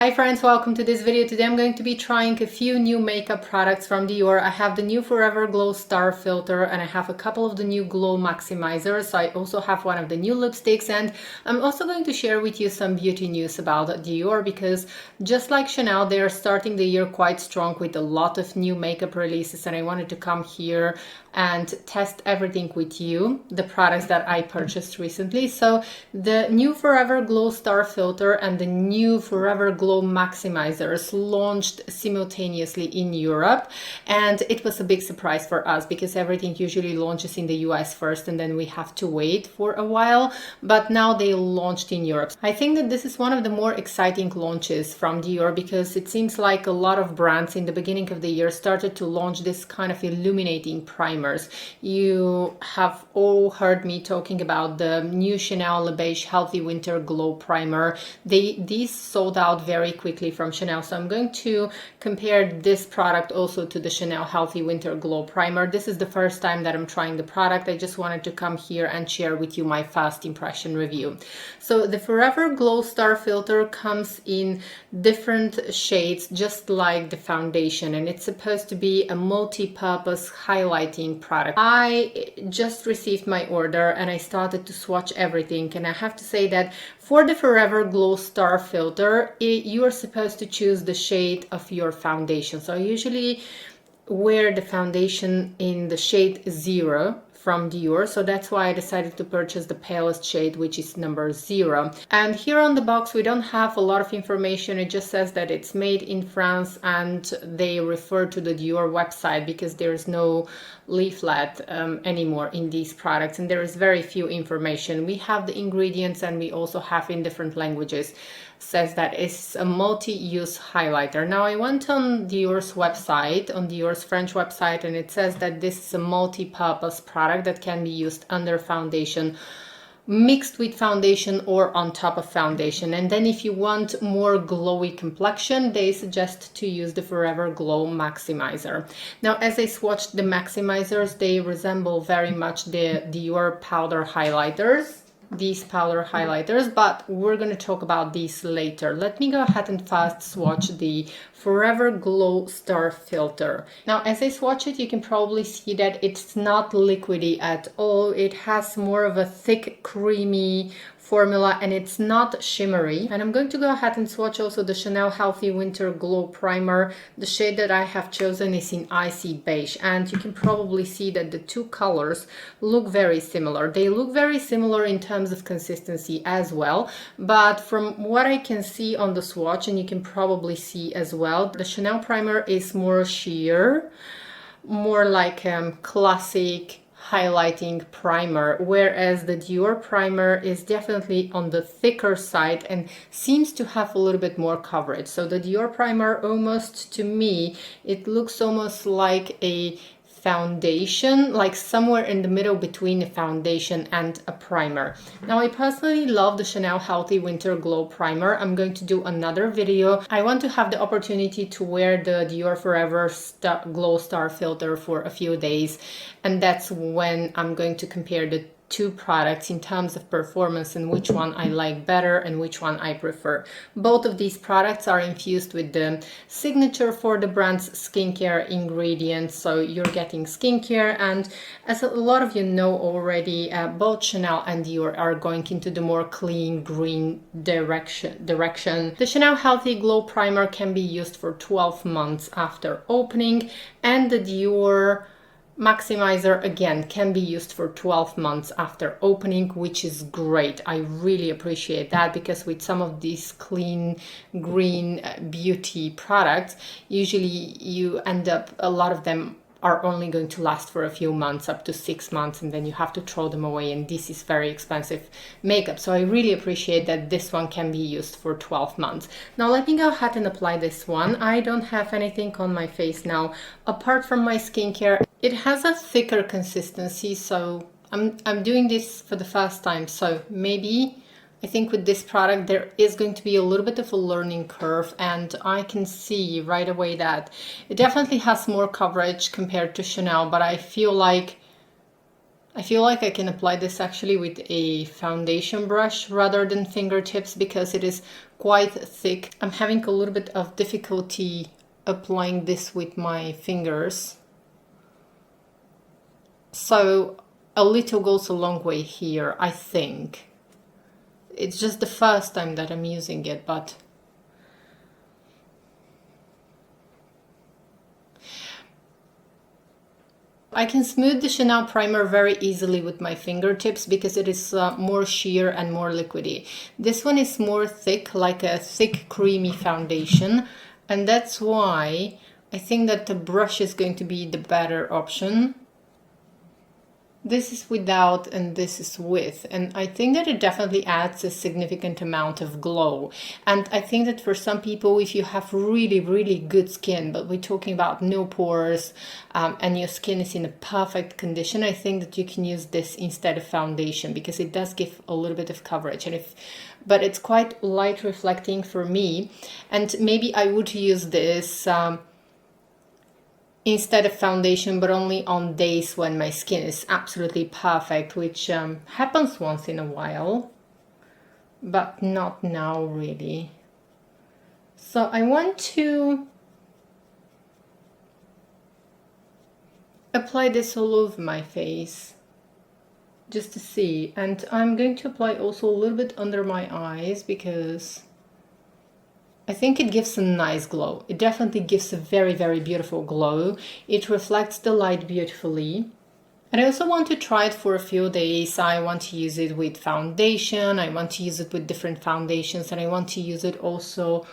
Hi friends, welcome to this video. Today I'm going to be trying a few new makeup products from Dior. I have the new Forever Glow Star Filter and I have a couple of the new Glow Maximizers. I also have one of the new lipsticks, and I'm also going to share with you some beauty news about Dior because just like Chanel, they are starting the year quite strong with a lot of new makeup releases, and I wanted to come here and test everything with you, the products that I purchased recently. So the new Forever Glow Star Filter and the new Forever Glow Maximizers launched simultaneously in Europe, and it was a big surprise for us because everything usually launches in the US first and then we have to wait for a while, but now they launched in Europe. I think that this is one of the more exciting launches from Dior because it seems like a lot of brands in the beginning of the year started to launch this kind of illuminating primers. You have all heard me talking about the new Chanel Le Beige Healthy Winter Glow Primer. These sold out very quickly from Chanel, so I'm going to compare this product also to the Chanel Healthy Winter Glow Primer. This is the first time that I'm trying the product. I just wanted to come here and share with you my fast impression review. So the Forever Glow Star Filter comes in different shades, just like the foundation, and it's supposed to be a multi-purpose highlighting product. I just received my order and I started to swatch everything, and I have to say that for the Forever Glow Star Filter, you are supposed to choose the shade of your foundation. So I usually wear the foundation in the shade 0 from Dior, so that's why I decided to purchase the palest shade, which is number 0. And here on the box we don't have a lot of information. It just says that it's made in France, and they refer to the Dior website because there's no leaflet anymore in these products, and there is very few information. We have the ingredients and we also have in different languages. Says that it's a multi-use highlighter. Now I went on Dior's website, on Dior's French website, and it says that this is a multi-purpose product that can be used under foundation, mixed with foundation, or on top of foundation. And then if you want more glowy complexion, they suggest to use the Forever Glow Maximizer. Now as I swatched the Maximizers, they resemble very much the Dior powder highlighters, these powder highlighters, but we're going to talk about these later. Let me go ahead and fast swatch the Forever Glow Star Filter. Now as I swatch it, you can probably see that it's not liquidy at all. It has more of a thick creamy formula and it's not shimmery. And I'm going to go ahead and swatch also the Chanel Healthy Winter Glow Primer. The shade that I have chosen is in Icy Beige, and you can probably see that the two colors look very similar. They look very similar in terms of consistency as well, but from what I can see on the swatch, and you can probably see as well, the Chanel primer is more sheer, more like classic highlighting primer, whereas the Dior primer is definitely on the thicker side and seems to have a little bit more coverage. So the Dior primer, almost to me, it looks almost like a foundation, like somewhere in the middle between a foundation and a primer. Now I personally love the Chanel Healthy Winter Glow Primer. I'm going to do another video. I want to have the opportunity to wear the Dior Forever Glow Star Filter for a few days, and that's when I'm going to compare the two products in terms of performance and which one I like better and which one I prefer. Both of these products are infused with the signature for the brand's skincare ingredients, so you're getting skincare, and as a lot of you know already, both Chanel and Dior are going into the more clean green direction. The Chanel Healthy Glow Primer can be used for 12 months after opening, and the Dior Maximizer again can be used for 12 months after opening, which is great. I really appreciate that because with some of these clean green beauty products, usually you end up, a lot of them are only going to last for a few months, up to 6 months, and then you have to throw them away, and this is very expensive makeup. So I really appreciate that this one can be used for 12 months. Now let me go ahead and apply this one. I don't have anything on my face now apart from my skincare. It has a thicker consistency, so I'm doing this for the first time, so maybe I think with this product there is going to be a little bit of a learning curve, and I can see right away that it definitely has more coverage compared to Chanel, but I feel like I feel like I can apply this actually with a foundation brush rather than fingertips because it is quite thick. I'm having a little bit of difficulty applying this with my fingers. So a little goes a long way here, I think. It's just the first time that I'm using it, but I can smooth the Chanel primer very easily with my fingertips because it is more sheer and more liquidy. This one is more thick, like a thick creamy foundation, and that's why I think that the brush is going to be the better option. This is without and this is with, and I think that it definitely adds a significant amount of glow. And I think that for some people, if you have really good skin, but we're talking about no pores, and your skin is in a perfect condition, I think that you can use this instead of foundation because it does give a little bit of coverage. But it's quite light reflecting for me, and maybe I would use this instead of foundation, but only on days when my skin is absolutely perfect, which happens once in a while, but not now really. So I want to apply this all over my face just to see, and I'm going to apply also a little bit under my eyes because I think it gives a nice glow. It definitely gives a very beautiful glow. It reflects the light beautifully. And I also want to try it for a few days. I want to use it with foundation. I want to use it with different foundations. And I want to use it also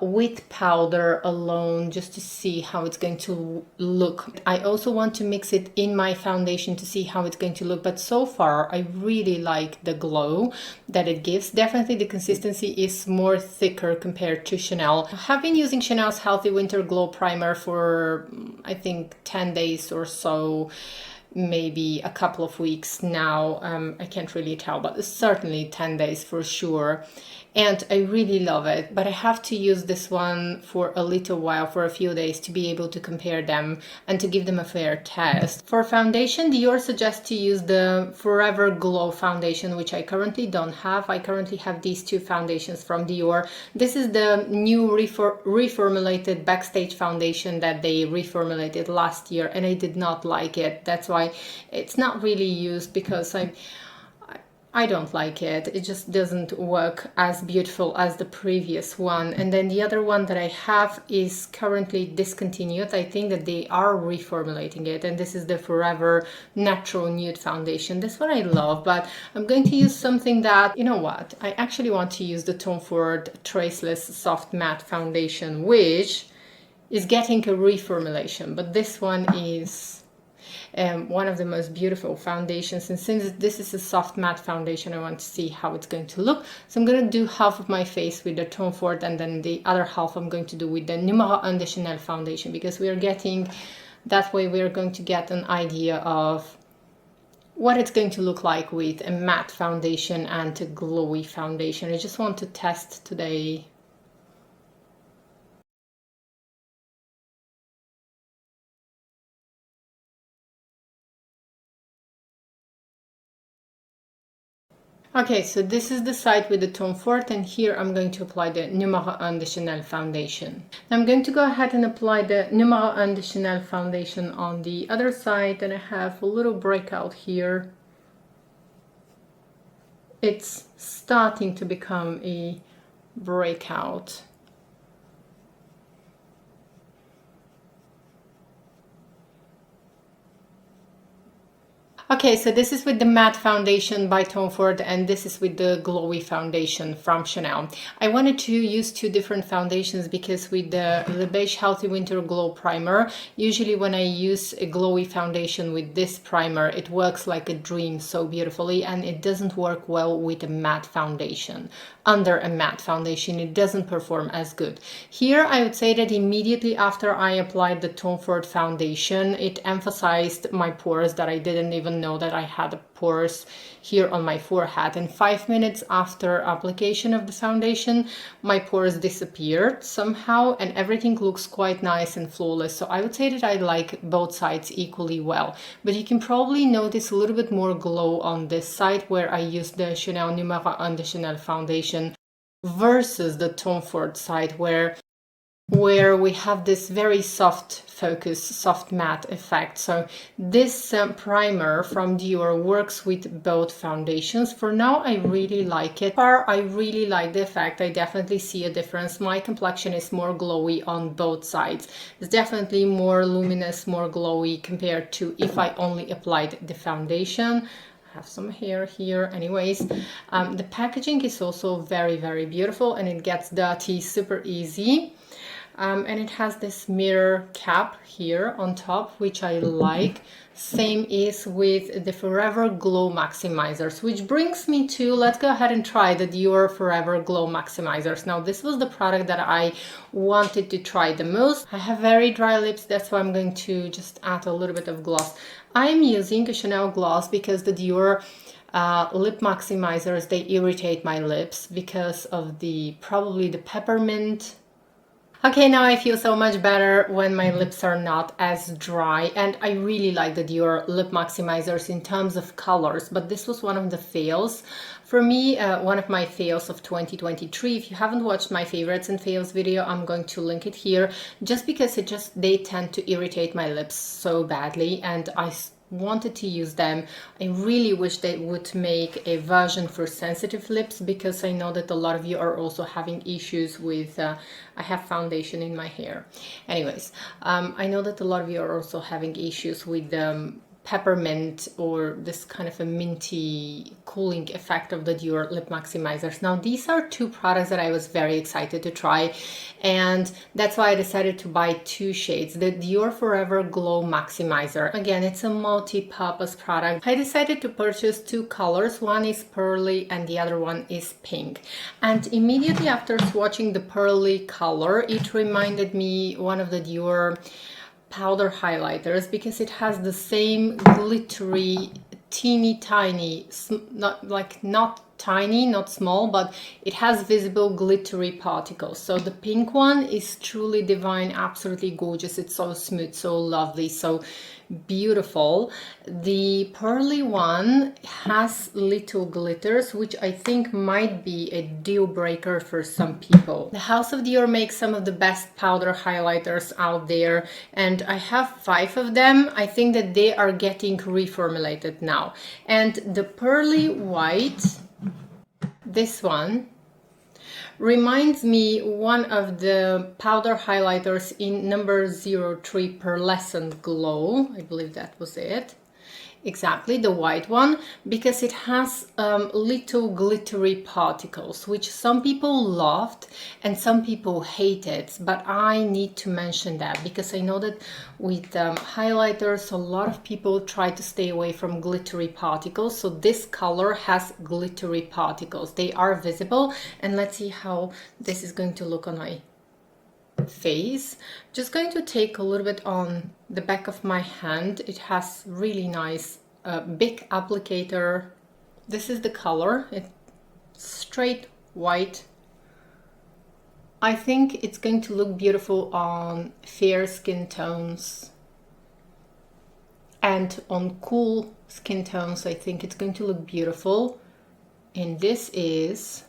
with powder alone just to see how it's going to look. I also want to mix it in my foundation to see how it's going to look, but so far I really like the glow that it gives. Definitely the consistency is more thicker compared to Chanel. I have been using Chanel's Healthy Winter Glow Primer for I think 10 days or so, maybe a couple of weeks now. I can't really tell, but it's certainly 10 days for sure. And I really love it, but I have to use this one for a little while, for a few days, to be able to compare them and to give them a fair test. For foundation, Dior suggests to use the Forever Glow foundation, which I currently don't have. I currently have these two foundations from Dior. This is the new reformulated Backstage foundation that they reformulated last year, and I did not like it. That's why it's not really used, because I don't like it. It just doesn't work as beautiful as the previous one. And then the other one that I have is currently discontinued. I think that they are reformulating it, and this is the Forever Natural Nude Foundation. This one I love, but I'm going to use something that, you know what, I actually want to use the Tom Ford Traceless Soft Matte Foundation, which is getting a reformulation, but this one is one of the most beautiful foundations, and since this is a soft matte foundation, I want to see how it's going to look. So I'm going to do half of my face with the Tom Ford, and then the other half I'm going to do with the Numero 1 de Chanel foundation, because we are getting, that way we are going to get an idea of what it's going to look like with a matte foundation and a glowy foundation. I just want to test today. Okay, so this is the side with the Tom Ford, and here I'm going to apply the Numero 1 de Chanel foundation. I'm going to go ahead and apply the Numero 1 de Chanel foundation on the other side, and I have a little breakout here. It's starting to become a breakout. Okay, so this is with the matte foundation by Tom Ford, and this is with the glowy foundation from Chanel. I wanted to use two different foundations because with the Le Beige Healthy Winter Glow Primer, usually when I use a glowy foundation with this primer, it works like a dream so beautifully, and it doesn't work well with a matte foundation. Under a matte foundation, it doesn't perform as good. Here, I would say that immediately after I applied the Tom Ford foundation, it emphasized my pores that I didn't even know that I had pores here on my forehead, and 5 minutes after application of the foundation my pores disappeared somehow and everything looks quite nice and flawless. So I would say that I like both sides equally well, but you can probably notice a little bit more glow on this side where I used the Chanel Numero 1 de Chanel foundation versus the Tom Ford side where we have this very soft focus, soft matte effect. So this primer from Dior works with both foundations. For now, I really like it. I really like the effect. I definitely see a difference. My complexion is more glowy on both sides. It's definitely more luminous, more glowy compared to if I only applied the foundation. Have some hair here. Anyways, the packaging is also very, very beautiful and it gets dirty super easy. And it has this mirror cap here on top, which I like. Same is with the Forever Glow Maximizers, which brings me to, let's go ahead and try the Dior Forever Glow Maximizers. Now, this was the product that I wanted to try the most. I have very dry lips, that's why I'm going to just add a little bit of gloss. I'm using a Chanel gloss because the Dior lip maximizers, they irritate my lips because of probably the peppermint. Okay, now I feel so much better when my lips are not as dry, and I really like the Dior lip maximizers in terms of colors, but this was one of the fails for me, one of my fails of 2023. If you haven't watched my favorites and fails video, I'm going to link it here, just because they tend to irritate my lips so badly, and I wanted to use them. I really wish they would make a version for sensitive lips, because I know that a lot of you are also having issues with I have foundation in my hair. Anyways, I know that a lot of you are also having issues with peppermint or this kind of a minty cooling effect of the Dior lip maximizers. Now, these are two products that I was very excited to try, and that's why I decided to buy two shades. The Dior Forever Glow Maximizer, again, it's a multi-purpose product. I decided to purchase two colors. One is pearly and the other one is pink, and immediately after swatching the pearly color, it reminded me one of the Dior powder highlighters, because it has the same glittery, teeny tiny, not tiny, not small, but it has visible glittery particles. So the pink one is truly divine, absolutely gorgeous. It's so smooth, so lovely, so beautiful. The pearly one has little glitters, which I think might be a deal breaker for some people. The House of Dior makes some of the best powder highlighters out there, and I have 5 of them. I think that they are getting reformulated now, and the pearly white, this one, reminds me one of the powder highlighters in number 03 Pearlescent Glow. I believe that was it. Exactly, the white one, because it has little glittery particles, which some people loved and some people hated, but I need to mention that because I know that with highlighters, a lot of people try to stay away from glittery particles. So this color has glittery particles. They are visible, and let's see how this is going to look on my face. Just going to take a little bit on the back of my hand. It has really nice big applicator. This is the color. It's straight white. I think it's going to look beautiful on fair skin tones and on cool skin tones. I think it's going to look beautiful. And this is,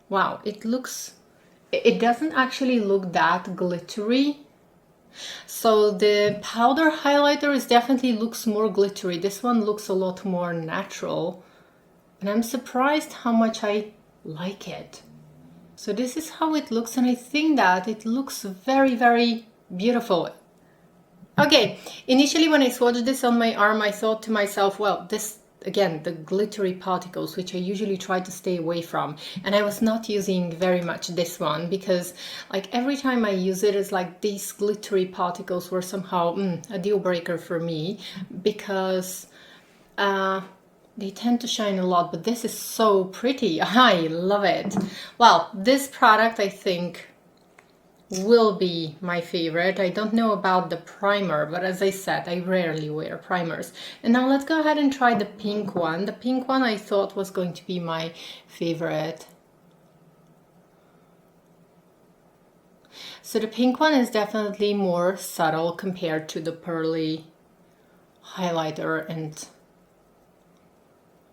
wow, it doesn't actually look that glittery. So the powder highlighter definitely looks more glittery. This one looks a lot more natural, and I'm surprised how much I like it. So this is how it looks, and I think that it looks very, very beautiful. Okay, initially when I swatched this on my arm, I thought to myself, well, this, again, the glittery particles, which I usually try to stay away from. And I was not using very much this one because like every time I use it, it's like these glittery particles were somehow a deal breaker for me, because they tend to shine a lot, but this is so pretty. I love it. Well, this product, I think will be my favorite. I don't know about the primer, but as I said, I rarely wear primers. And now let's go ahead and try the pink one. The pink one I thought was going to be my favorite. So the pink one is definitely more subtle compared to the pearly highlighter, and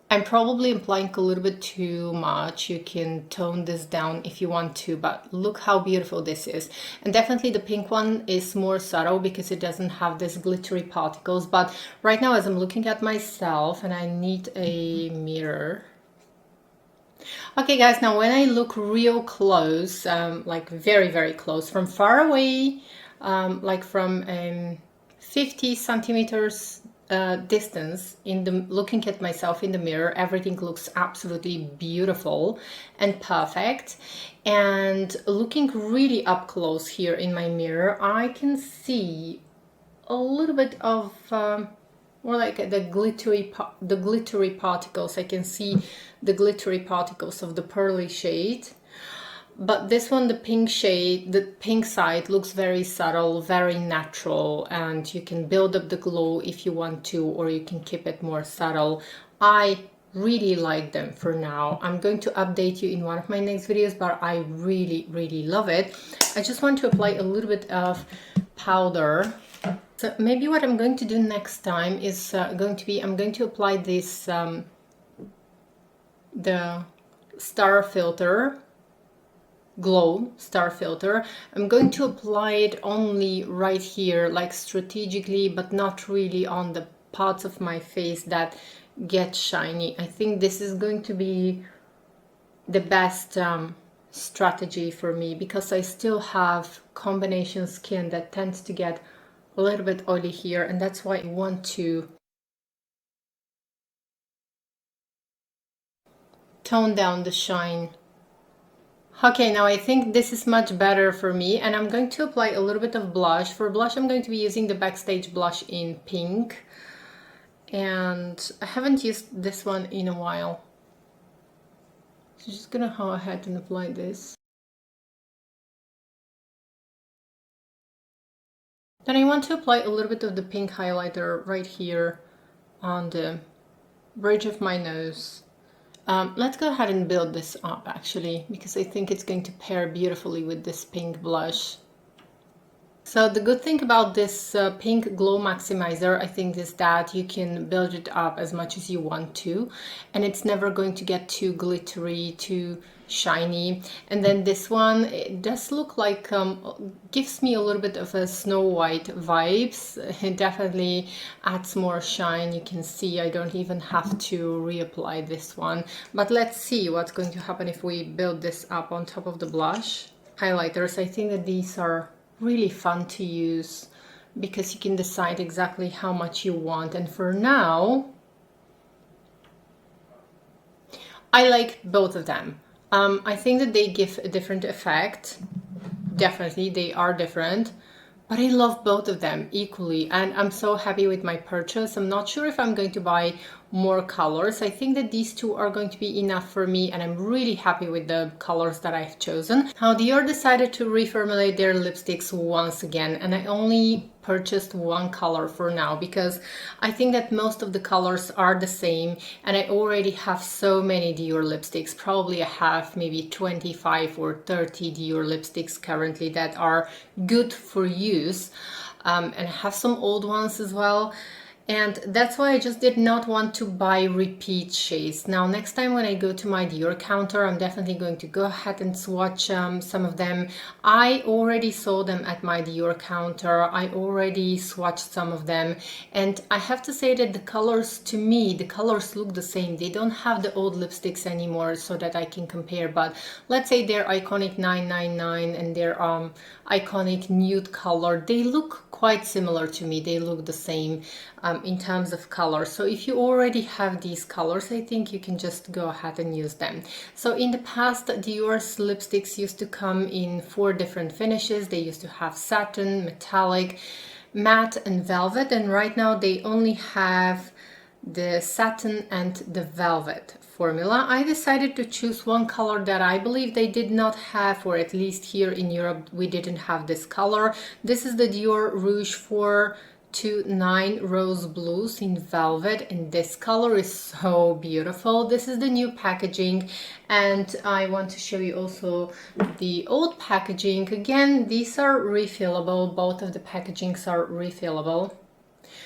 I'm probably applying a little bit too much. You can tone this down if you want to, but look how beautiful this is. And definitely the pink one is more subtle because it doesn't have this glittery particles. But right now, as I'm looking at myself, and I need a mirror. Okay guys, now when I look real close, like very, very close, from far away, like from 50 centimeters distance, looking at myself in the mirror, everything looks absolutely beautiful and perfect. And looking really up close here in my mirror, I can see a little bit of more like the glittery particles. I can see the glittery particles of the pearly shade. But this one, the pink shade, the pink side, looks very subtle, very natural, and you can build up the glow if you want to, or you can keep it more subtle. I really like them for now. I'm going to update you in one of my next videos, but I really, really love it. I just want to apply a little bit of powder. So maybe what I'm going to do next time is I'm going to apply this, the star filter, glow star filter. I'm going to apply it only right here, like strategically, but not really on the parts of my face that get shiny. I think this is going to be the best strategy for me, because I still have combination skin that tends to get a little bit oily here, and that's why I want to tone down the shine. Okay, now I think this is much better for me, and I'm going to apply a little bit of blush. For blush, I'm going to be using the Backstage blush in pink, and I haven't used this one in a while. So just gonna go ahead and apply this. Then I want to apply a little bit of the pink highlighter right here on the bridge of my nose. Let's go ahead and build this up actually, because I think it's going to pair beautifully with this pink blush. So the good thing about this pink glow maximizer, I think, is that you can build it up as much as you want to, and it's never going to get too glittery, too shiny. And then this one, it does look like, gives me a little bit of a Snow White vibes. It definitely adds more shine. You can see I don't even have to reapply this one. But let's see what's going to happen if we build this up on top of the blush. Highlighters, I think that these are really fun to use because you can decide exactly how much you want. And for now, I like both of them. I think that they give a different effect. Definitely, they are different, but I love both of them equally, and I'm so happy with my purchase. I'm not sure if I'm going to buy more colors. I think that these two are going to be enough for me, and I'm really happy with the colors that I've chosen. Now, Dior decided to reformulate their lipsticks once again, and I only purchased one color for now because I think that most of the colors are the same, and I already have so many Dior lipsticks. Probably I have maybe 25 or 30 Dior lipsticks currently that are good for use, and I have some old ones as well. And that's why I just did not want to buy repeat shades. Now, next time when I go to my Dior counter, I'm definitely going to go ahead and swatch some of them. I already saw them at my Dior counter. I already swatched some of them. And I have to say that the colors, to me, the colors look the same. They don't have the old lipsticks anymore so that I can compare. But let's say their iconic 999 and their iconic nude color, they look quite similar to me. They look the same in terms of color. So if you already have these colors, I think you can just go ahead and use them. So in the past, Dior's lipsticks used to come in 4 different finishes. They used to have satin, metallic, matte, and velvet. And right now they only have the satin and the velvet formula. I decided to choose one color that I believe they did not have, or at least here in Europe we didn't have this color. This is the Dior Rouge 429 Rose Blues in velvet, and this color is so beautiful. This is the new packaging, and I want to show you also the old packaging. Again, these are refillable. Both of the packagings are refillable.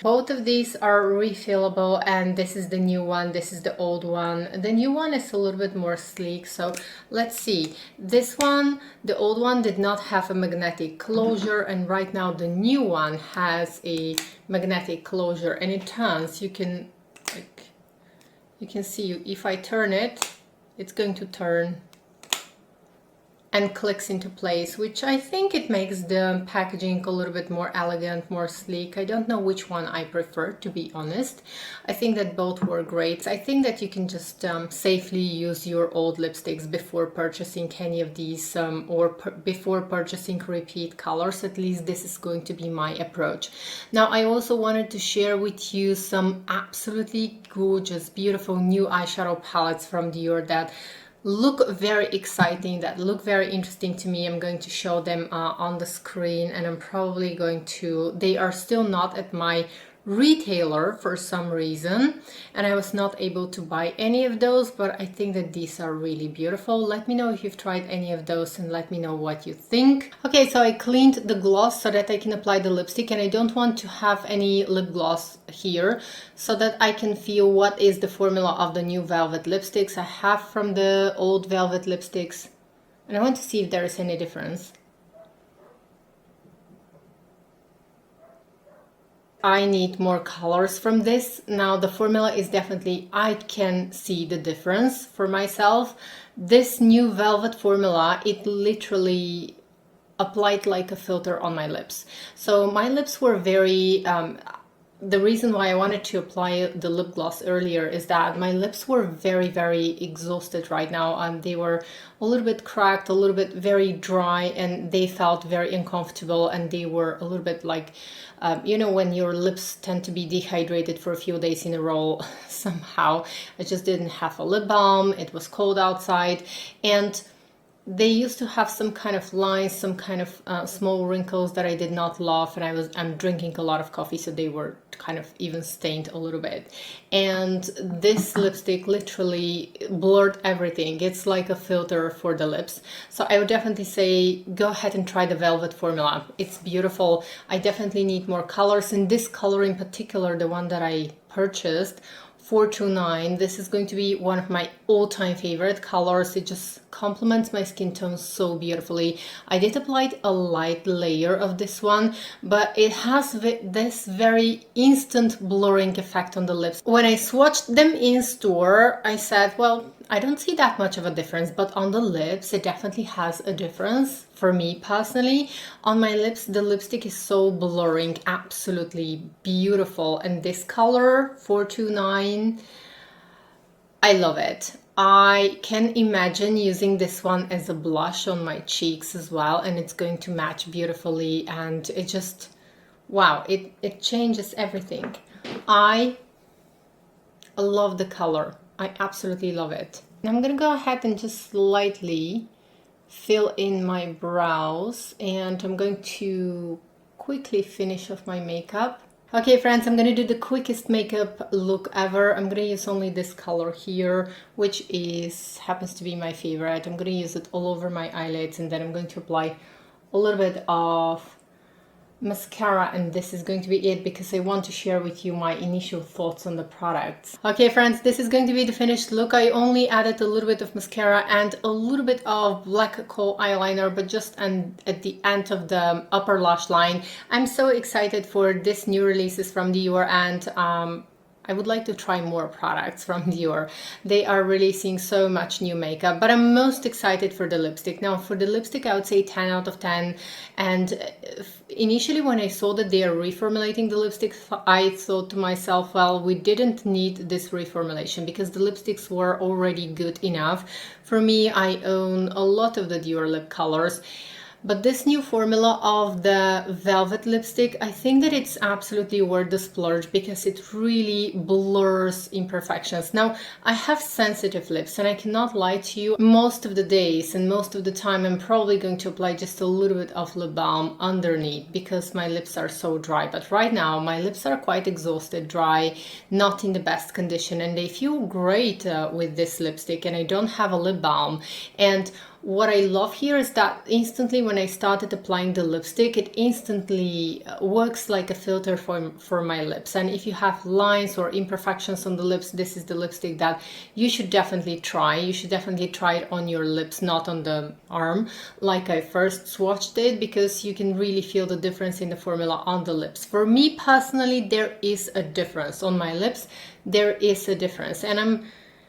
Both of these are refillable, and this is the new one, this is the old one. The new one is a little bit more sleek, so let's see. This one, the old one did not have a magnetic closure, and right now the new one has a magnetic closure, and it turns. You can see, if I turn it, it's going to turn and clicks into place, which I think it makes the packaging a little bit more elegant, more sleek. I don't know which one I prefer, to be honest. I think that both were great. I think that you can just safely use your old lipsticks before purchasing any of these before purchasing repeat colors. At least this is going to be my approach. Now, I also wanted to share with you some absolutely gorgeous, beautiful new eyeshadow palettes from Dior that look very exciting, that look very interesting to me. I'm going to show them on the screen, and I'm probably going to, they are still not at my retailer for some reason, and I was not able to buy any of those, but I think that these are really beautiful. Let me know if you've tried any of those and let me know what you think. Okay, so I cleaned the gloss so that I can apply the lipstick, and I don't want to have any lip gloss here, so that I can feel what is the formula of the new velvet lipsticks I have from the old velvet lipsticks, and I want to see if there is any difference. I need more colors from this. Now the formula is definitely, I can see the difference for myself. This new velvet formula, it literally applied like a filter on my lips. So my lips were very, the reason why I wanted to apply the lip gloss earlier is that my lips were very, very exhausted right now, and they were a little bit cracked, a little bit very dry, and they felt very uncomfortable, and they were a little bit like, you know, when your lips tend to be dehydrated for a few days in a row somehow. I just didn't have a lip balm, it was cold outside, and they used to have some kind of lines, some kind of small wrinkles that I did not love, and I'm drinking a lot of coffee, so they were kind of even stained a little bit. And this lipstick literally blurred everything. It's like a filter for the lips. So I would definitely say go ahead and try the velvet formula. It's beautiful. I definitely need more colors, and this color in particular, the one that I purchased, 429, this is going to be one of my all-time favorite colors. It just complements my skin tone so beautifully. I did apply a light layer of this one, but it has this very instant blurring effect on the lips. When I swatched them in store, I said, well, I don't see that much of a difference, but on the lips, it definitely has a difference. For me personally, on my lips, the lipstick is so blurring, absolutely beautiful. And this color, 429, I love it. I can imagine using this one as a blush on my cheeks as well, and it's going to match beautifully, and it just, wow, it changes everything. I love the color. I absolutely love it. I'm gonna go ahead and just slightly fill in my brows, and I'm going to quickly finish off my makeup. Okay friends, I'm gonna do the quickest makeup look ever. I'm gonna use only this color here, which happens to be my favorite. I'm gonna use it all over my eyelids, and then I'm going to apply a little bit of mascara, and this is going to be it because I want to share with you my initial thoughts on the products. Okay friends, this is going to be the finished look. I only added a little bit of mascara and a little bit of black kohl eyeliner, but just at the end of the upper lash line. I'm so excited for this new releases from Dior, and I would like to try more products from Dior. They are releasing so much new makeup, but I'm most excited for the lipstick. Now for the lipstick, I would say 10 out of 10. And initially when I saw that they are reformulating the lipstick, I thought to myself, well, we didn't need this reformulation because the lipsticks were already good enough. For me, I own a lot of the Dior lip colors. But this new formula of the Velvet lipstick, I think that it's absolutely worth the splurge because it really blurs imperfections. Now, I have sensitive lips and I cannot lie to you, most of the days and most of the time I'm probably going to apply just a little bit of lip balm underneath because my lips are so dry. But right now my lips are quite exhausted, dry, not in the best condition, and they feel great with this lipstick, and I don't have a lip balm. And what I love here is that instantly when I started applying the lipstick, it instantly works like a filter for my lips. And if you have lines or imperfections on the lips, this is the lipstick that you should definitely try. You should definitely try it on your lips, not on the arm, like I first swatched it, because you can really feel the difference in the formula on the lips. For me personally, there is a difference on my lips. There is a difference, and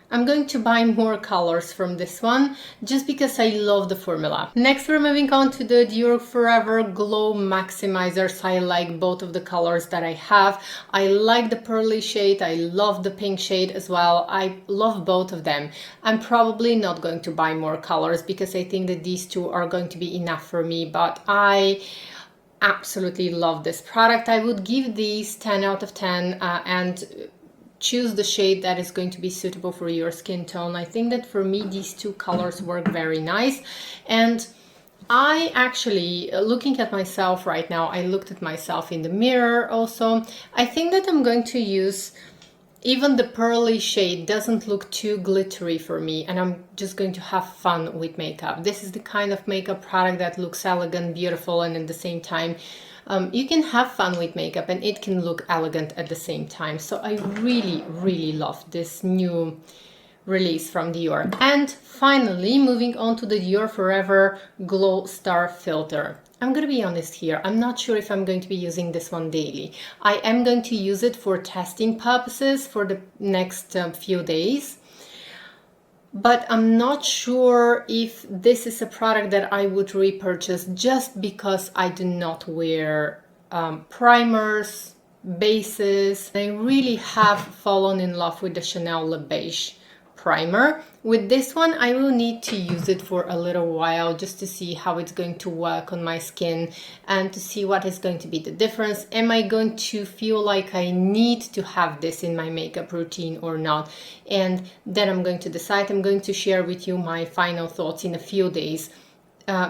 I'm going to buy more colors from this one just because I love the formula. Next, we're moving on to the Dior Forever Glow Maximizers. I like both of the colors that I have. I like the pearly shade. I love the pink shade as well. I love both of them. I'm probably not going to buy more colors because I think that these two are going to be enough for me, but I absolutely love this product. I would give these 10 out of 10 and choose the shade that is going to be suitable for your skin tone. I think that for me these two colors work very nice. And I actually, looking at myself right now, I looked at myself in the mirror also. I think that I'm going to use, even the pearly shade doesn't look too glittery for me, and I'm just going to have fun with makeup. This is the kind of makeup product that looks elegant, beautiful, and at the same time you can have fun with makeup and it can look elegant at the same time. So I really, really love this new release from Dior. And finally, moving on to the Dior Forever Glow Star Filter. I'm going to be honest here, I'm not sure if I'm going to be using this one daily. I am going to use it for testing purposes for the next few days. But I'm not sure if this is a product that I would repurchase just because I do not wear primers, bases. I really have fallen in love with the Chanel Le Beige primer. With this one, I will need to use it for a little while just to see how it's going to work on my skin and to see what is going to be the difference. Am I going to feel like I need to have this in my makeup routine or not? And then I'm going to decide. I'm going to share with you my final thoughts in a few days.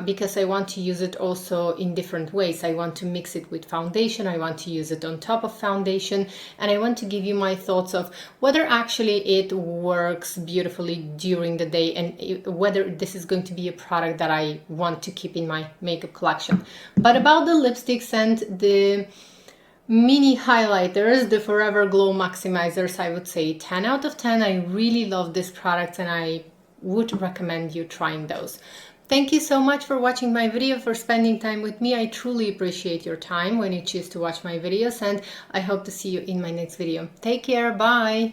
Because I want to use it also in different ways. I want to mix it with foundation, I want to use it on top of foundation, and I want to give you my thoughts of whether actually it works beautifully during the day and whether this is going to be a product that I want to keep in my makeup collection. But about the lipsticks and the mini highlighters, the Forever Glow Maximizers, I would say 10 out of 10. I really love this product and I would recommend you trying those. Thank you so much for watching my video, for spending time with me. I truly appreciate your time when you choose to watch my videos, and I hope to see you in my next video. Take care, bye!